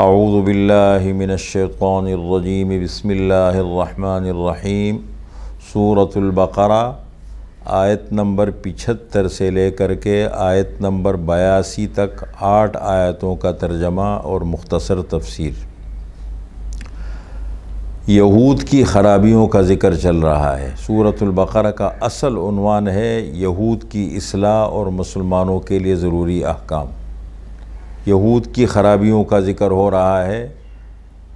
اعوذ باللہ من الشیطان الرجیم بسم اللہ الرحمن الرحیم۔ سورۃ البقرہ آیت نمبر 75 سے لے کر کے آیت نمبر 82 تک 8 آیتوں کا ترجمہ اور مختصر تفسیر۔ یہود کی خرابیوں کا ذکر چل رہا ہے۔ سورۃ البقرہ کا اصل عنوان ہے یہود کی اصلاح اور مسلمانوں کے لیے ضروری احکام۔ یہود کی خرابیوں کا ذکر ہو رہا ہے۔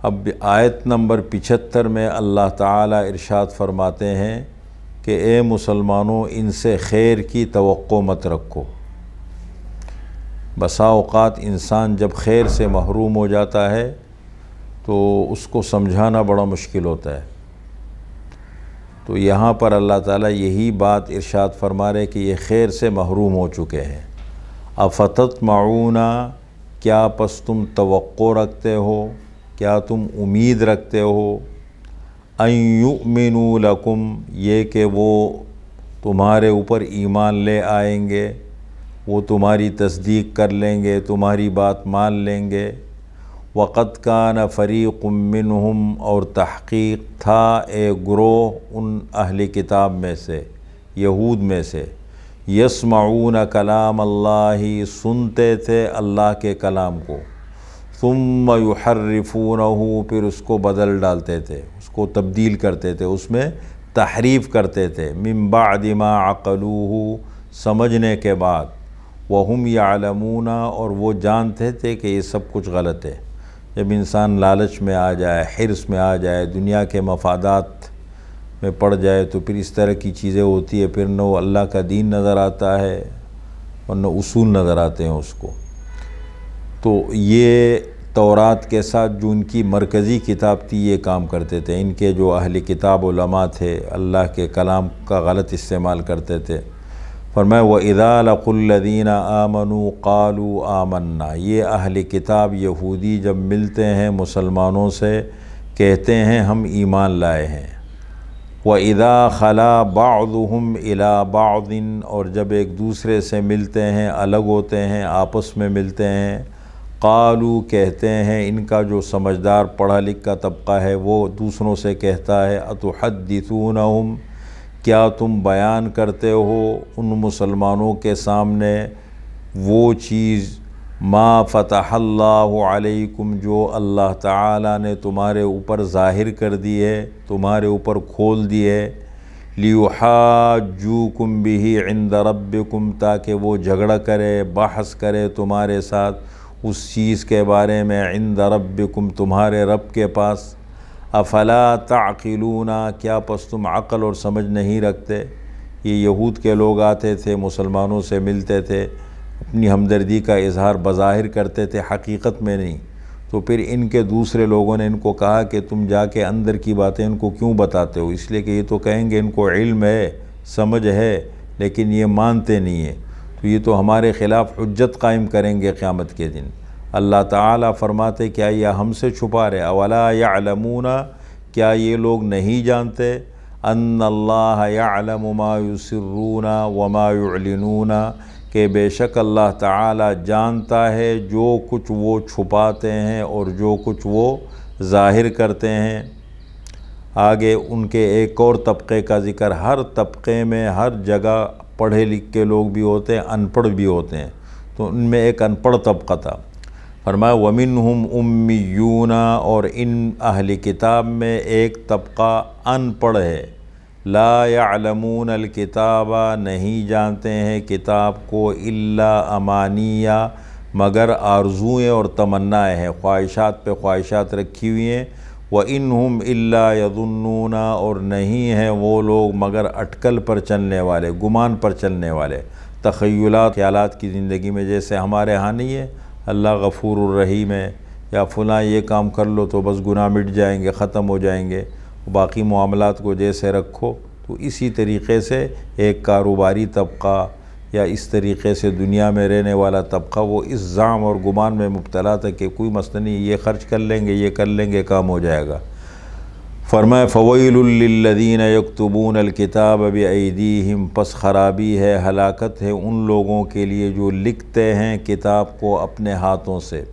اب آیت نمبر 75 میں اللہ تعالیٰ ارشاد فرماتے ہیں کہ اے مسلمانوں، ان سے خیر کی توقع مت رکھو۔ بسا اوقات انسان جب خیر سے محروم ہو جاتا ہے تو اس کو سمجھانا بڑا مشکل ہوتا ہے۔ تو یہاں پر اللہ تعالیٰ یہی بات ارشاد فرما رہے کہ یہ خیر سے محروم ہو چکے ہیں۔ افتطمعون، کیا پس تم توقع رکھتے ہو، کیا تم امید رکھتے ہو، ان یؤمنوا لکم، یہ کہ وہ تمہارے اوپر ایمان لے آئیں گے، وہ تمہاری تصدیق کر لیں گے، تمہاری بات مان لیں گے۔ وقد کان فریق منہم، اور تحقیق تھا ایک گروہ ان اہل کتاب میں سے، یہود میں سے، یسمعون کلام اللہ، سنتے تھے اللہ کے کلام کو، ثم یحرفونہ، پھر اس کو بدل ڈالتے تھے، اس کو تبدیل کرتے تھے، اس میں تحریف کرتے تھے، من بعد ما عقلوہ، سمجھنے کے بعد، وہم یعلمون، اور وہ جانتے تھے کہ یہ سب کچھ غلط ہے۔ جب انسان لالچ میں آ جائے، حرص میں آ جائے، دنیا کے مفادات میں پڑ جائے تو پھر اس طرح کی چیزیں ہوتی ہے، پھر نہ وہ اللہ کا دین نظر آتا ہے اور نہ اصول نظر آتے ہیں اس کو۔ تو یہ تورات کے ساتھ جو ان کی مرکزی کتاب تھی یہ کام کرتے تھے۔ ان کے جو اہل کتاب علماء تھے اللہ کے کلام کا غلط استعمال کرتے تھے۔ فرمایا وَإِذَا لَقُوا الَّذِينَ آمَنُوا قَالُوا آمَنَّا، یہ اہل کتاب یہودی جب ملتے ہیں مسلمانوں سے کہتے ہیں ہم ایمان لائے ہیں۔ وَإِذَا خَلَا بَعْضُهُمْ إِلَى بَعْضٍ، اور جب ایک دوسرے سے ملتے ہیں، الگ ہوتے ہیں، آپس میں ملتے ہیں، قالوا، کہتے ہیں، ان کا جو سمجھدار پڑھا لکھا طبقہ ہے وہ دوسروں سے کہتا ہے أَتُحَدِّثُونَهُمْ، کیا تم بیان کرتے ہو ان مسلمانوں کے سامنے وہ چیز ما فتح اللہ علیکم، جو اللہ تعالیٰ نے تمہارے اوپر ظاہر کر دی ہے، تمہارے اوپر کھول دی ہے، لیحاجوکم بہ عند ربکم، تاکہ وہ جھگڑا کرے، بحث کرے تمہارے ساتھ اس چیز کے بارے میں، عند ربکم، تمہارے رب کے پاس۔ افلا تعقلون، کیا پس تم عقل اور سمجھ نہیں رکھتے؟ یہ یہود کے لوگ آتے تھے، مسلمانوں سے ملتے تھے، اپنی ہمدردی کا اظہار بظاہر کرتے تھے، حقیقت میں نہیں۔ تو پھر ان کے دوسرے لوگوں نے ان کو کہا کہ تم جا کے اندر کی باتیں ان کو کیوں بتاتے ہو؟ اس لیے کہ یہ تو کہیں گے ان کو علم ہے، سمجھ ہے، لیکن یہ مانتے نہیں ہیں، تو یہ تو ہمارے خلاف حجت قائم کریں گے قیامت کے دن۔ اللہ تعالیٰ فرماتے کیا یہ ہم سے چھپا رہے؟ اولا یعلمون، کیا یہ لوگ نہیں جانتے ان اللہ یعلم ما یسرون وما یعلنون، کہ بے شک اللہ تعالیٰ جانتا ہے جو کچھ وہ چھپاتے ہیں اور جو کچھ وہ ظاہر کرتے ہیں۔ آگے ان کے ایک اور طبقے کا ذکر، ہر طبقے میں ہر جگہ پڑھے لکھے لوگ بھی ہوتے ہیں، ان پڑھ بھی ہوتے ہیں، تو ان میں ایک ان پڑھ طبقہ تھا۔ فرمایا وَمِنْهُمْ أُمِّيُّونَ، اور ان اہل کتاب میں ایک طبقہ ان پڑھ ہے، لا يعلمون الکتاب، نہیں جانتے ہیں کتاب کو، الا امانیہ، مگر آرزوئیں اور تمنائیں ہیں، خواہشات پہ خواہشات رکھی ہوئی ہیں۔ وَإِنْهُمْ إِلَّا يَظُنُّونَ، اور نہیں ہیں وہ لوگ مگر اٹکل پر چلنے والے، گمان پر چلنے والے، تخیلات، خیالات کی زندگی میں، جیسے ہمارے ہاں نہیں ہے اللہ غفور الرحیم ہے، یا فلاں یہ کام کر لو تو بس گناہ مٹ جائیں گے، ختم ہو جائیں گے، باقی معاملات کو جیسے رکھو۔ تو اسی طریقے سے ایک کاروباری طبقہ یا اس طریقے سے دنیا میں رہنے والا طبقہ وہ اس زعم اور گمان میں مبتلا تھا کہ کوئی مسئلہ نہیں، یہ خرچ کر لیں گے، یہ کر لیں گے، کام ہو جائے گا۔ فرمایا فَوَيْلٌ لِّلَّذِينَ يَكْتُبُونَ الْكِتَابَ بِأَيْدِيهِمْ، پس خرابی ہے، ہلاکت ہے ان لوگوں کے لیے جو لکھتے ہیں کتاب کو اپنے ہاتھوں سے،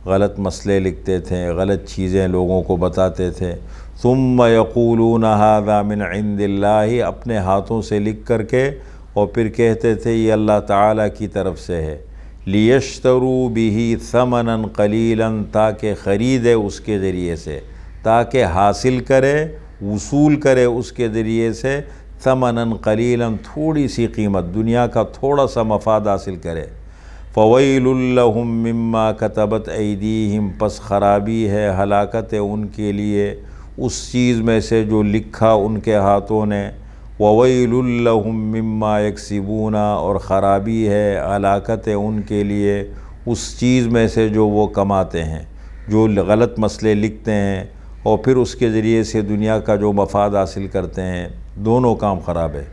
غلط مسئلے لکھتے تھے، غلط چیزیں لوگوں کو بتاتے تھے۔ ثم یقولون ھذا من عند اللہ، اپنے ہاتھوں سے لکھ کر کے، اور پھر کہتے تھے یہ اللہ تعالیٰ کی طرف سے ہے۔ لیشتروا بہ ثمنا قلیلا، تاکہ خریدے اس کے ذریعے سے، تاکہ حاصل کرے، وصول کرے اس کے ذریعے سے ثمنا قلیلا، تھوڑی سی قیمت، دنیا کا تھوڑا سا مفاد حاصل کرے۔ فویل لہم مما کتبت ایدیہم، پس خرابی ہے، ہلاکت ہے ان کے لیے اس چیز میں سے جو لکھا ان کے ہاتھوں نے۔ وویل لہم مما یکسبون، اور خرابی ہے، ہلاکت ہے ان کے لیے اس چیز میں سے جو وہ کماتے ہیں، جو غلط مسئلے لکھتے ہیں اور پھر اس کے ذریعے سے دنیا کا جو مفاد حاصل کرتے ہیں، دونوں کام خراب ہے۔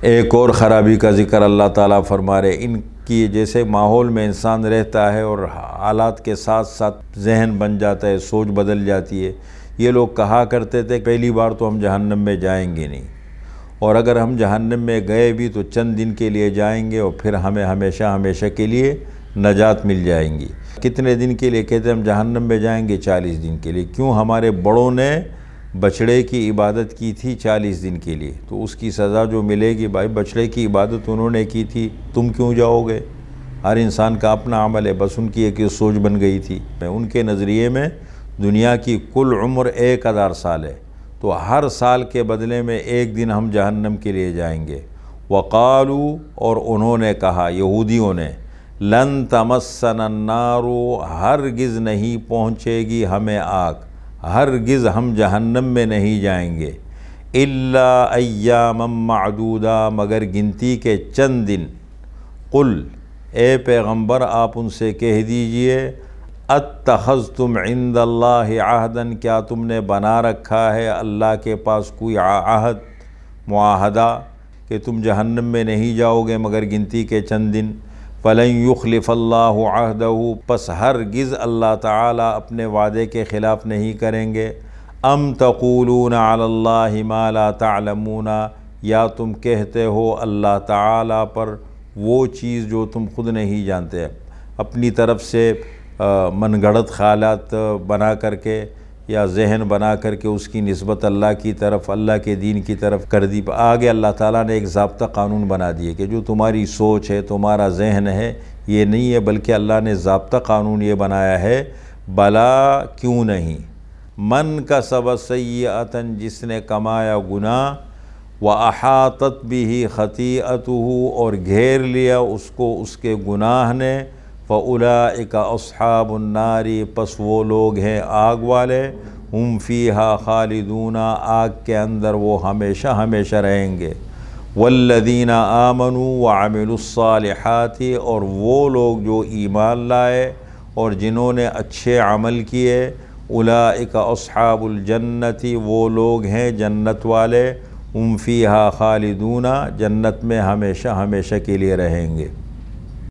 ایک اور خرابی کا ذکر اللہ تعالیٰ فرما رہے، ان کی جیسے ماحول میں انسان رہتا ہے اور حالات کے ساتھ ساتھ ذہن بن جاتا ہے، سوچ بدل جاتی ہے۔ یہ لوگ کہا کرتے تھے پہلی بار تو ہم جہنم میں جائیں گے نہیں، اور اگر ہم جہنم میں گئے بھی تو چند دن کے لیے جائیں گے اور پھر ہمیں ہمیشہ ہمیشہ کے لیے نجات مل جائیں گی۔ کتنے دن کے لیے کہتے ہیں ہم جہنم میں جائیں گے؟ 40 دن کے لیے۔ کیوں؟ ہمارے بڑوں نے بچڑے کی عبادت کی تھی 40 دن کے لیے، تو اس کی سزا جو ملے گی، بھائی بچڑے کی عبادت انہوں نے کی تھی، تم کیوں جاؤ گے؟ ہر انسان کا اپنا عمل ہے، بس ان کی ایک سوچ بن گئی تھی۔ ان کے نظریے میں دنیا کی کل عمر 1000 سال ہے، تو ہر سال کے بدلے میں ایک دن ہم جہنم کے لیے جائیں گے۔ وقالوا، اور انہوں نے کہا، یہودیوں نے، لن تمسنا النار، ہرگز نہیں پہنچے گی ہمیں آگ، ہرگز ہم جہنم میں نہیں جائیں گے، الا ایاما معدودہ، مگر گنتی کے چند دن۔ قل، اے پیغمبر آپ ان سے کہہ دیجئے، اتخذتم عند اللہ عہدا، کیا تم نے بنا رکھا ہے اللہ کے پاس کوئی عہد، معاہدہ، کہ تم جہنم میں نہیں جاؤ گے مگر گنتی کے چند دن؟ فلن یخلف اللہ عہدہ، پس ہرگز اللہ تعالیٰ اپنے وعدے کے خلاف نہیں کریں گے۔ ام تقولون علی اللہ ما لا تعلمون، یا تم کہتے ہو اللہ تعالیٰ پر وہ چیز جو تم خود نہیں جانتے، اپنی طرف سے من گھڑت خیالات بنا کر کے یا ذہن بنا کر کے اس کی نسبت اللہ کی طرف، اللہ کے دین کی طرف کر دی۔ آگے اللہ تعالیٰ نے ایک ضابطہ قانون بنا دیے کہ جو تمہاری سوچ ہے، تمہارا ذہن ہے، یہ نہیں ہے، بلکہ اللہ نے ضابطہ قانون یہ بنایا ہے، بلا کیوں نہیں، من کسب سیئۃ، جس نے کمایا گناہ، وَأَحَاطَتْ بِهِ خَطِیئَتُهُ، اور گھیر لیا اس کو اس کے گناہ نے، فَأُولَئِکَ أَصْحَابُ النَّارِ، پس وہ لوگ ہیں آگ والے، ہم فیہا خالدون، آگ کے اندر وہ ہمیشہ ہمیشہ رہیں گے۔ والذین آمنوا وعملوا الصالحات، اور وہ لوگ جو ایمان لائے اور جنہوں نے اچھے عمل کیے، اولئک اصحاب الجنت، وہ لوگ ہیں جنت والے، ہم فیہا خالدون، جنت میں ہمیشہ ہمیشہ کے لیے رہیں گے۔